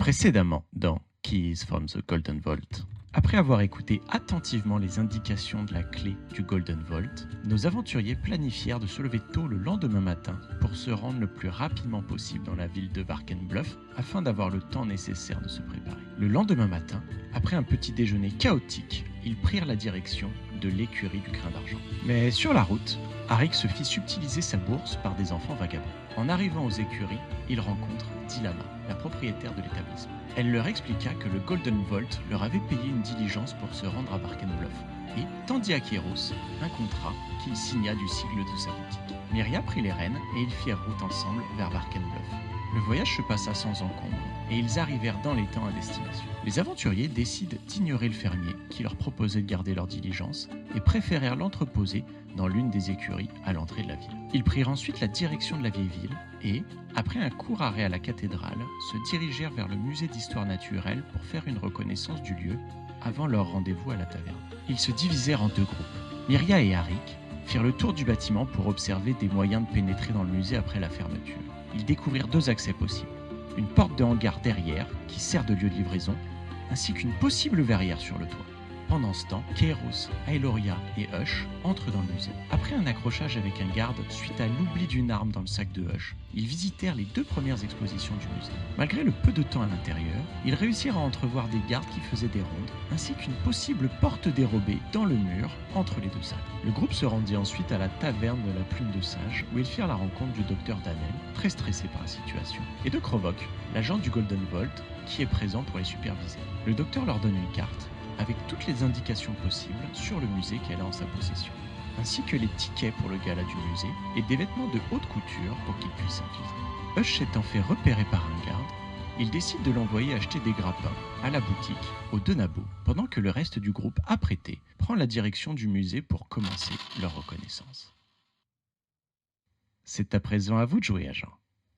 Précédemment dans Keys from the Golden Vault. Après avoir écouté attentivement les indications de la clé du Golden Vault, nos aventuriers planifièrent de se lever tôt le lendemain matin pour se rendre le plus rapidement possible dans la ville de Varkenbluff afin d'avoir le temps nécessaire de se préparer. Le lendemain matin, après un petit déjeuner chaotique, ils prirent la direction de l'écurie du Grain d'Argent. Mais sur la route, Arik se fit subtiliser sa bourse par des enfants vagabonds. En arrivant aux écuries, il rencontre Dilana, la propriétaire de l'établissement. Elle leur expliqua que le Golden Vault leur avait payé une diligence pour se rendre à Varkenbluff et tendit à Kéros un contrat qu'il signa du sigle de sa boutique. Myria prit les rênes et ils firent route ensemble vers Varkenbluff. Le voyage se passa sans encombre et ils arrivèrent dans les temps à destination. Les aventuriers décident d'ignorer le fermier qui leur proposait de garder leur diligence et préférèrent l'entreposer dans l'une des écuries à l'entrée de la ville. Ils prirent ensuite la direction de la vieille ville et, après un court arrêt à la cathédrale, se dirigèrent vers le musée d'histoire naturelle pour faire une reconnaissance du lieu avant leur rendez-vous à la taverne. Ils se divisèrent en deux groupes. Myria et Arik firent le tour du bâtiment pour observer des moyens de pénétrer dans le musée après la fermeture. Ils découvrirent deux accès possibles. Une porte de hangar derrière, qui sert de lieu de livraison, ainsi qu'une possible verrière sur le toit. Pendant ce temps, Kéros, Aeloria et Hush entrent dans le musée. Après un accrochage avec un garde suite à l'oubli d'une arme dans le sac de Hush, ils visitèrent les deux premières expositions du musée. Malgré le peu de temps à l'intérieur, ils réussirent à entrevoir des gardes qui faisaient des rondes, ainsi qu'une possible porte dérobée dans le mur entre les deux salles. Le groupe se rendit ensuite à la taverne de la Plume de Sage, où ils firent la rencontre du docteur Danel, très stressé par la situation, et de Krovok, l'agent du Golden Vault, qui est présent pour les superviser. Le docteur leur donne une carte, avec toutes les indications possibles sur le musée qu'elle a en sa possession, ainsi que les tickets pour le gala du musée et des vêtements de haute couture pour qu'il puisse s'infiltrer. Hush s'étant fait repérer par un garde, il décide de l'envoyer acheter des grappins à la boutique aux deux nabots, pendant que le reste du groupe apprêté prend la direction du musée pour commencer leur reconnaissance. C'est à présent à vous de jouer, agent.